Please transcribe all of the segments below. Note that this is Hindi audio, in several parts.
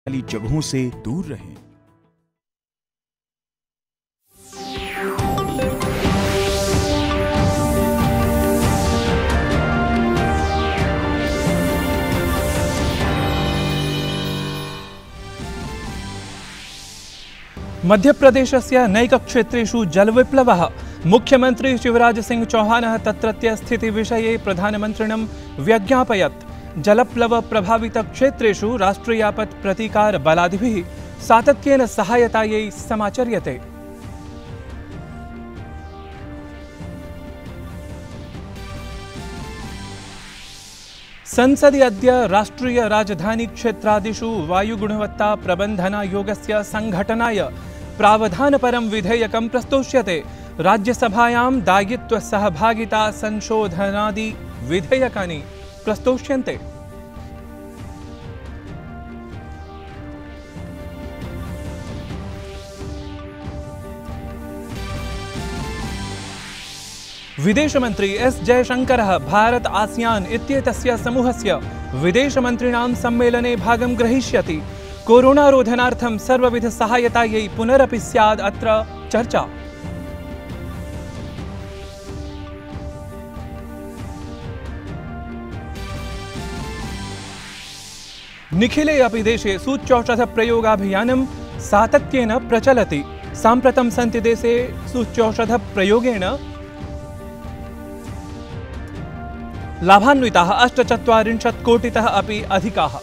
वाली जगहों से दूर रहें। मध्यप्रदेशस्य नैकक्षेत्रेषु जलविप्लवः। मुख्यमंत्री शिवराज सिंह चौहानः तत्रत्य स्थितिविषये प्रधानमन्त्रिणं व्यज्ञापयत्। जलप्लव प्रभावित क्षेत्रेषु राष्ट्रियापत् प्रतीकार बलादिभिः सातत्येन सहायतायै समाचर्यते। संसदि अद्य राष्ट्रिय राजधानी क्षेत्रादिषु वायुगुणवत्ता प्रबन्धनायोगस्य संघटनाय प्रावधानपरं विधेयकं प्रस्तोष्यते। राज्यसभायां दायित्व सहभागिता संशोधनादि विधेयकानि प्रस्तोष्यन्ते। विदेशमन्त्री एस जयशंकरः भारत आसियान इत्येतस्य समूहस्य विदेशमन्त्रिणां सम्मेलने भागं ग्रहीष्यति। कोरोनारोधनार्थं सर्वविध सहायतायै पुनरपि स्यात् अत्र चर्चा। निखिले अपि देशे सूच्यौषध प्रयोगाभियानं सातत्येन प्रचलति। साम्प्रतं सन्ति देशे सूच्यौषध प्रयोगेण लाभान्विताः 48 कोटितः अपि अधिकाः।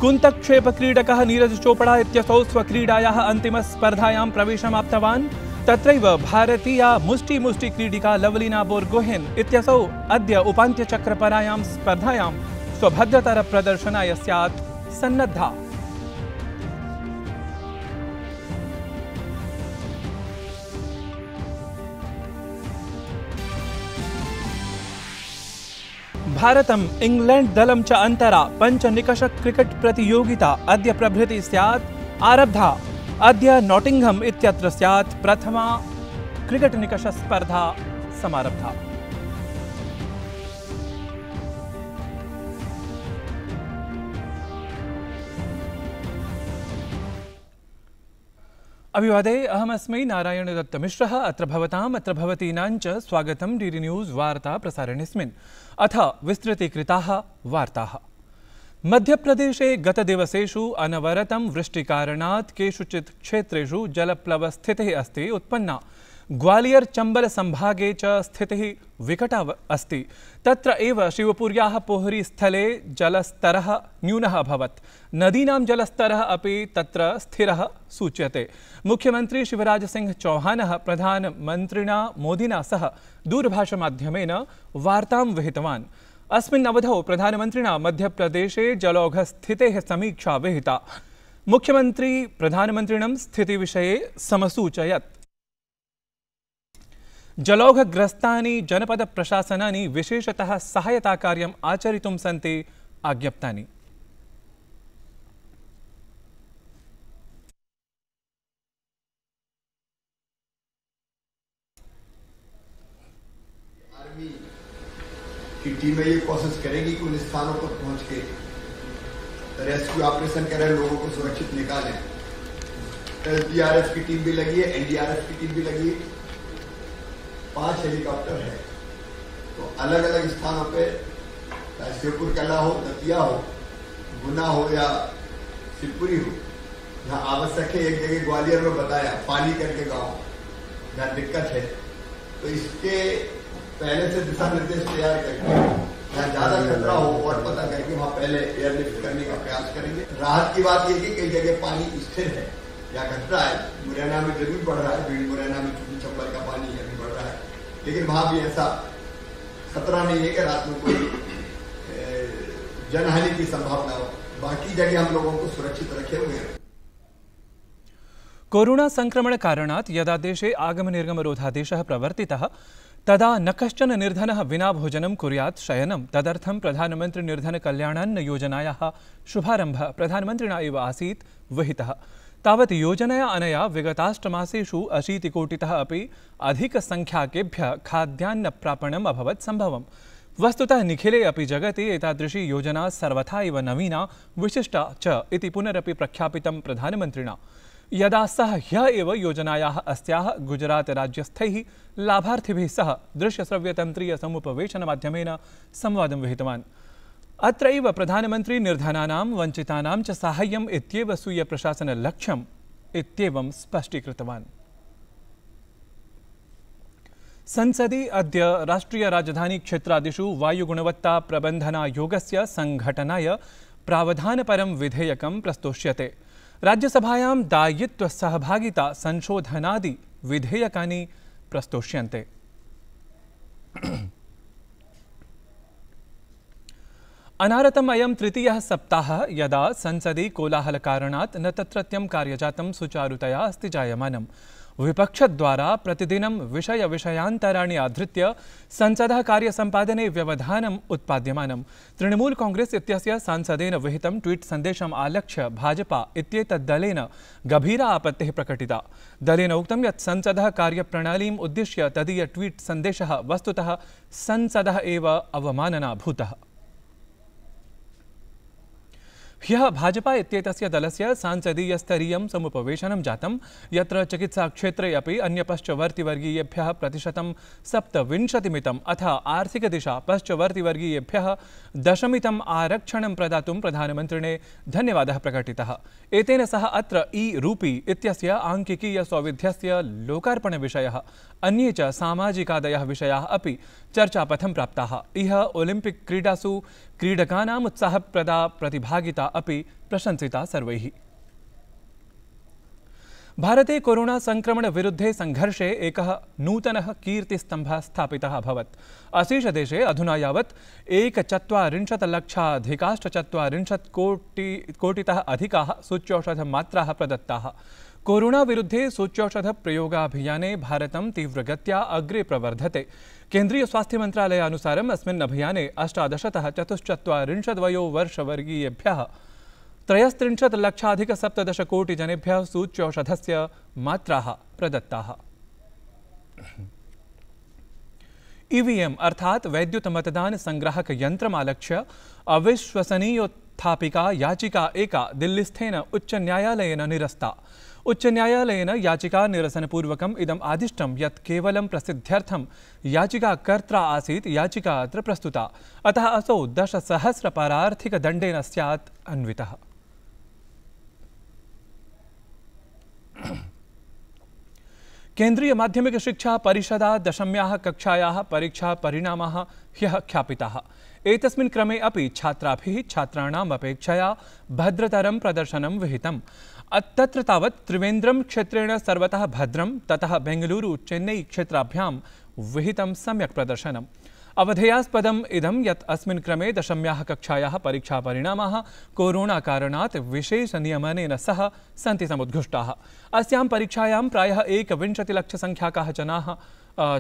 कुन्तक्षेपक्रीडकः नीरज चोपड़ा इत्यसौ स्वक्रीडायाः अन्तिमस्पर्धायां प्रवेशमाप्तवान्। तत्रैव भारतीया मुष्टिक्रीडिका लवलीना बोर्गोहेन इत्यसौ अद्य उपान्त्यचक्रपरायां स्पर्धायां स्वभद्रतरप्रदर्शनाय स्यात् सन्नद्धा। भारतम् इंग्लैंड दलं च अन्तरा पञ्चनिकष क्रिकेट प्रतियोगिता अद्य प्रभृति स्यात् आरब्धा। अद्य नॉटिंघम इत्यत्र स्यात् प्रथमा क्रिकेट निकष स्पर्धा समारब्धा। अभिवादे अहमस्मै नारायण दत्तमिश्रः। अत्र भवतीनां च स्वागतं डीडी न्यूज़ वार्ता प्रसारणेऽस्मिन्। अथ विस्तृतीकृताः वार्ताः। मध्यप्रदेशे गतदिवसेषु अनवरतं वृष्टिकारणात् केषुचित् क्षेत्रेषु जलप्लवस्थितिः अस्ति उत्पन्ना। ग्वालियर चंबल संभागे च स्थितिः विकटा अस्ति। तत्र एव शिवपुर्याः पोहरी स्थले जलस्तरः न्यूनः अभवत्। नदीनां जलस्तरः अपि तत्र स्थिरः सूच्यते। मुख्यमंत्री शिवराज सिंह चौहानः प्रधानमन्त्रिणा मोदिना सह दूरभाषमाध्यमेन वार्तां विहितवान्। अस्मिन् अवधौ प्रधानमन्त्रिणा मध्यप्रदेशे जलौघस्थितेः समीक्षा विहिता। मुख्यमंत्री प्रधानमन्त्रिणं स्थितिविषये समसूचयत्। जलौघग्रस्तानि जनपद प्रशासनानि विशेषतः सहायता कार्यम् आचरितुं सन्ति आज्ञप्तानि। आर्मी की टीमें ये कोशिश करेगी कि उन स्थानों पर पहुंच के रेस्क्यू ऑपरेशन करें, लोगों को सुरक्षित निकालें। एसडीआरएफ की टीम भी लगी है, एनडीआरएफ की टीम भी लगी है, 5 हेलीकॉप्टर है। तो अलग अलग स्थानों पे चाहे शिवपुर कला हो, दतिया हो, गुना हो या शिवपुरी हो, जहाँ आवश्यक है। एक जगह ग्वालियर में बताया पानी करके गांव जहाँ दिक्कत है, तो इसके पहले से दिशा निर्देश तैयार करके जहाँ ज्यादा खतरा हो और पता करके वहां पहले एयरलिफ्ट करने का प्रयास करेंगे। राहत की बात यह कि कई जगह पानी स्थिर है या खतरा है। मुरैना में जरूर बढ़ रहा है, भीड़ मुरैना में चंबल का पानी अभी बढ़ रहा है, लेकिन वहां भी ऐसा खतरा नहीं है कि रात में कोई जनहानि की संभावना हो। बाकी जगह हम लोगों को सुरक्षित रखे हुए हैं। कोरोना संक्रमण कारणात् यदा देशे आगम निर्गमरोधादेशः प्रवर्तितः तदा न कश्चन निर्धनः विना भोजनं कुर्यात् शयनं। तदर्थं प्रधानमंत्री निर्धन कल्याणान्न योजनायाः शुभारम्भः प्रधानमन्त्रिणा एव आसीत् विहितः। तावत् योजनया अनया विगताष्टमासेषु 80कोटितः अपि अधिकसंख्याकेभ्यः खाद्यान्नप्रापणम् अभवत् सम्भवम्। वस्तुतः निखिले अपि जगति एतादृशी योजना सर्वथा एव नवीना विशिष्टा च इति पुनरपि प्रख्यापितं प्रधानमन्त्रिणा, यदा सः ह्यः एव योजनायाः अस्याः गुजरातराज्यस्थैः लाभार्थिभिः सह दृश्यश्रव्यतन्त्रीयसमुपवेशनमाध्यमेन संवादं विहितवान्। अत्रैव प्रधानमन्त्री निर्धनानां वञ्चितानां च साहाय्यम् इत्येव स्वीयप्रशासनलक्ष्यम् इत्येवं स्पष्टीकृतवान्। संसदि अद्य राष्ट्रियराजधानीक्षेत्रादिषु वायुगुणवत्ताप्रबन्धनायोगस्य संघटनाय प्रावधानपरं विधेयकं प्रस्तोष्यते। राज्यसभायां दायित्वसहभागिता संशोधनादि विधेयकानि प्रस्तोष्यन्ते। अनारतम् अयं तृतीयः सप्ताहः यदा संसदि कोलाहलकारणात् न तत्रत्यं कार्यजातं सुचारुतया अस्ति जायमानम्। विपक्षद्वारा प्रतिदिनं विषयान्तराणि आधृत्य संसदः कार्यसम्पादने व्यवधानम् उत्पाद्यमानम्। तृणमूल कांग्रेस इत्यस्य सांसदेन विहितं ट्वीट सन्देशम् आलक्ष्य भाजपा इत्येतद्दलेन गभीरा आपत्तिः प्रकटिता। दलेन उक्तं यत् संसदः कार्यप्रणालीम् उद्दिश्य तदीय ट्वीट सन्देशः वस्तुतः संसदः एव अवमाननाभूतः। ह्यः भाजपा इत्येतस्य दलस्य सांसदीयस्तरीयं समुपवेशनं जातं, यत्र चिकित्साक्षेत्रे अपि अन्यपश्चवर्तिवर्गीयेभ्यः प्रतिशतं 27 अथ आर्थिकदिशा पश्चवर्तिवर्गीयेभ्यः 10 आरक्षणं प्रदातुं प्रधानमन्त्रिणे धन्यवादः प्रकटितः। एतेन सह अत्र ई-रूपी इत्यस्य आङ्किकीयसौविध्यस्य लोकार्पणविषयः अन्ये च सामाजिकादयः विषयाः अपि चर्चापथं प्राप्ताः। इह ओलिम्पिक् क्रीडासु क्रीडकानाम् उत्साहप्रदा प्रतिभागिता अपि प्रशंसिता सर्वैः। भारते कोरोना संक्रमण विरुद्धे संघर्षे एकः नूतनः कीर्तिस्तम्भः स्थापितः अभवत्। अशेषदेशे अधुना यावत् 1,40,00,000 कोटितः अधिकाः सूच्यौषधमात्राः प्रदत्ताः। कोरोना विरुद्धे सूच्यौषधप्रयोगाभियाने भारतं तीव्रगत्या अग्रे प्रवर्धते। केन्द्रीय स्वास्थ्य मन्त्रालयानुसारम् अस्मिन् अभियाने 18 तः 44 वर्षवर्गीयेभ्यः 33,17 कोटि जनेभ्यः सूच्यौषधस्य मात्राः प्रदत्ताः। ईवीएम अर्थात वैद्युत मतदान संग्राहक यंत्रमालक्ष्य अविश्वसनीयोत्थापिका याचिका एका दिल्लीस्थेन उच्च न्यायालयेन निरस्ता। उच्च न्यायालयेन याचिका निरसनपूर्वकम् इदम् आदिष्टं यत् केवलं प्रसिद्ध्यर्थं याचिकाकर्त्रा आसीत् याचिका अत्र प्रस्तुता, अतः असौ 10,000 पारार्थिकदण्डेन स्यात् अन्वितः। केन्द्रीय माध्यमिक शिक्षा परिषदा 10म्याः कक्षायाः परीक्षा परिणामाः ह्यः ख्यापिताः। एतस्मिन् क्रमे अपि छात्राभिः छात्राणाम् अपेक्षया भद्रतरं प्रदर्शनं विहितम्। तत्र तावत् त्रिवेन्द्रम क्षेत्रेण सर्वतः भद्रं, ततः बेङ्गलूरु चेन्नई क्षेत्राभ्यां विहितं सम्यक् प्रदर्शनम्। अवधेयास्पदम् इदं यत् अस्मिन् क्रमे 10म्याः कक्षायाः परीक्षापरिणामाः कोरोनाकारणात् विशेषनियमनेन सह सन्ति समुद्घुष्टाः। अस्यां परीक्षायां प्रायः 21,00,000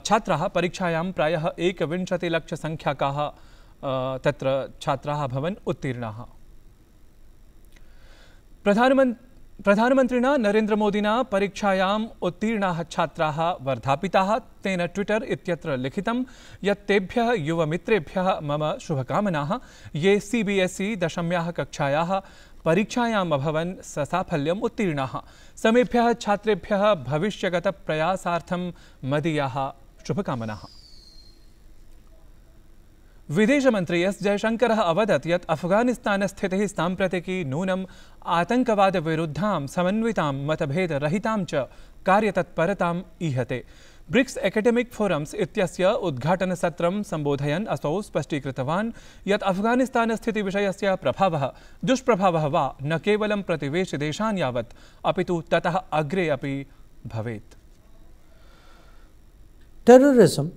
छात्राः परीक्षायां प्रायः 21,00,000 तत्र छात्राः भवन् उत्तीर्णाः। प्रधानमन्त्रिणा नरेन्द्रमोदिना परीक्षायाम् उत्तीर्णाः छात्राः वर्धापिताः। तेन ट्विटर इत्यत्र लिखितं यत् तेभ्यः युवमित्रेभ्यः मम शुभकामनाः, ये CBSE 10म्याः कक्षायाः परीक्षायाम् अभवन् ससाफल्यम् उत्तीर्णाः। समेभ्यः छात्रेभ्यः भविष्यगतप्रयासार्थं मदीयाः शुभकामनाः। विदेशमन्त्री एस जयशंकरः अवदत् यत् अफगानिस्तानस्थितिः साम्प्रतिकी नूनम् आतङ्कवादविरुद्धां समन्वितां मतभेदरहितां च कार्यतत्परताम् ईहते। ब्रिक्स एकेडेमिक फोरम्स इत्यस्य उद्घाटनसत्रं सम्बोधयन् असौ स्पष्टीकृतवान् यत् अफगानिस्तानस्थितिविषयस्य प्रभावः दुष्प्रभावः वा न केवलं प्रतिवेशिदेशान् यावत् अपितु ततः अग्रे अपि भवेत्। Terrorism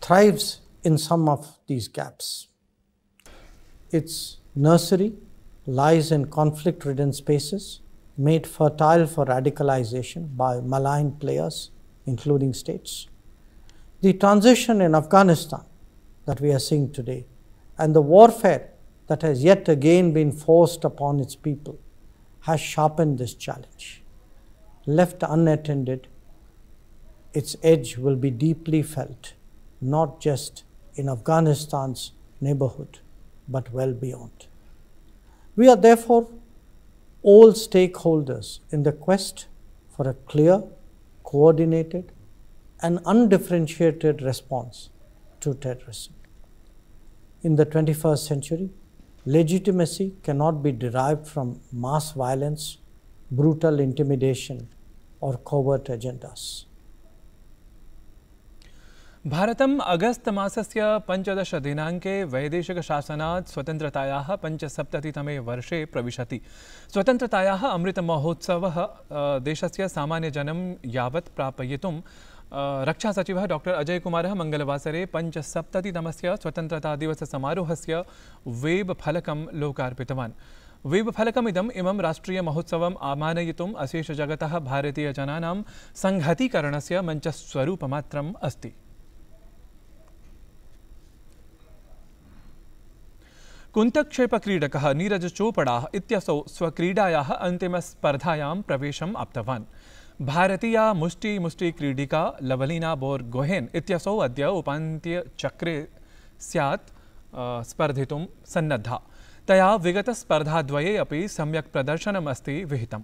thrives in some of these gaps. Its nursery lies in conflict-ridden spaces made fertile for radicalization by malign players, including states. The transition in Afghanistan that we are seeing today and the warfare that has yet again been forced upon its people has sharpened this challenge. left unattended, its edge will be deeply felt, not just in Afghanistan's neighborhood, but well beyond. We are therefore all stakeholders in the quest for a clear, coordinated, and undifferentiated response to terrorism. In the 21st century, legitimacy cannot be derived from mass violence, brutal intimidation, or covert agendas. भारतम् अगस्त मासस्य 15 दिनाङ्के वैदेशिकशासनात् स्वतन्त्रतायाः 75तमे वर्षे प्रविशति। स्वतन्त्रतायाः अमृतमहोत्सवः देशस्य सामान्यजनं यावत् प्रापयितुं रक्षासचिवः डॉक्टर अजय कुमारः मंगलवासरे 75तमस्य स्वतन्त्रतादिवससमारोहस्य वेब फलकं लोकार्पितवान्। वेब फलकमिदम् इमं राष्ट्रियमहोत्सवम् आमानयितुम् अशेषजगतः भारतीयजनानां संहतीकरणस्य मञ्चस्वरूपमात्रम् अस्ति। कुन्तक्षेपक्रीडकः नीरज चोपड़ा इत्यसौ स्वक्रीडायाः अन्तिमस्पर्धायां प्रवेशम् आप्तवान्। भारतीया मुष्टिक्रीडिका लवलीना बोर्गोहेन इत्यसौ अद्य उपान्त्यचक्रे स्यात् स्पर्धितुं सन्नद्धा। तया विगतस्पर्धाद्वये अपि सम्यक् प्रदर्शनम् अस्ति विहितम्।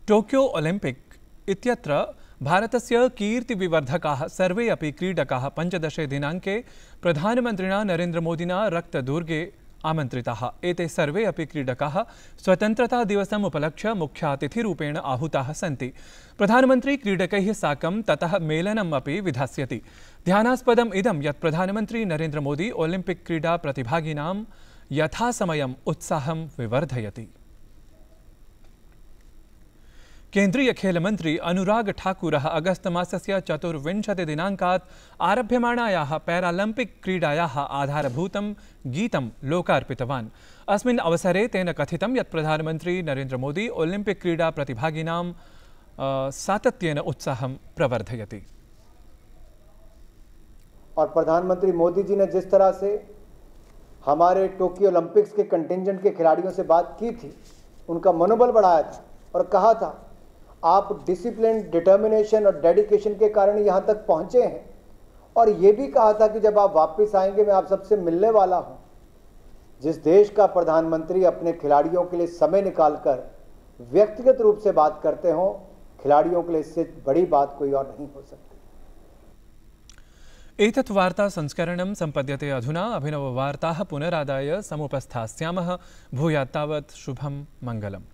टोक्यो ओलिम्पिक इत्यत्र भारतस्य कीर्तिविवर्धकाः सर्वे अपि क्रीडकाः 15 दिनाङ्के प्रधानमन्त्रिणा नरेन्द्रमोदिना रक्तदुर्गे आमन्त्रिताः। एते सर्वे अपि क्रीडकाः स्वतन्त्रतादिवसम् उपलक्ष्य मुख्यातिथिरूपेण आहूताः सन्ति। प्रधानमन्त्री क्रीडकैः साकं ततः मेलनम् अपि विधास्यति। ध्यानास्पदम् इदं यत् प्रधानमन्त्री नरेन्द्रमोदी ओलिम्पिक क्रीडा प्रतिभागिनां यथासमयम् उत्साहं विवर्धयति। केन्द्रीय खेलमन्त्री अनुराग ठाकुरः अगस्त मासस्य 24 दिनाङ्कात् आरभ्यमाणायाः पैरालम्पिक क्रीडायाः आधारभूतं गीतं लोकार्पितवान्। अस्मिन् अवसरे तेन कथितं यत् प्रधानमन्त्री नरेन्द्रमोदी ओलिम्पिक क्रीडा प्रतिभागिनां सातत्येन उत्साहं प्रवर्धयति। और प्रधानमंत्री मोदी जी ने जिस तरह से हमारे टोक्यो ओलंपिक्स के कंटिंजेंट के खिलाड़ियों से बात की थी, उनका मनोबल बढ़ाया था और कहा था आप डिसिप्लिन, डिटर्मिनेशन और डेडिकेशन के कारण यहाँ तक पहुँचे हैं, और ये भी कहा था कि जब आप वापस आएंगे मैं आप सबसे मिलने वाला हूँ। जिस देश का प्रधानमंत्री अपने खिलाड़ियों के लिए समय निकालकर व्यक्तिगत रूप से बात करते हों, खिलाड़ियों के लिए इससे बड़ी बात कोई और नहीं हो सकती। एतत् वार्ता संस्करणं सम्पद्यते अधुना। अभिनववार्ताः पुनरादाय समुपस्थास्यामः। भूयात् तावत् शुभं मङ्गलम्।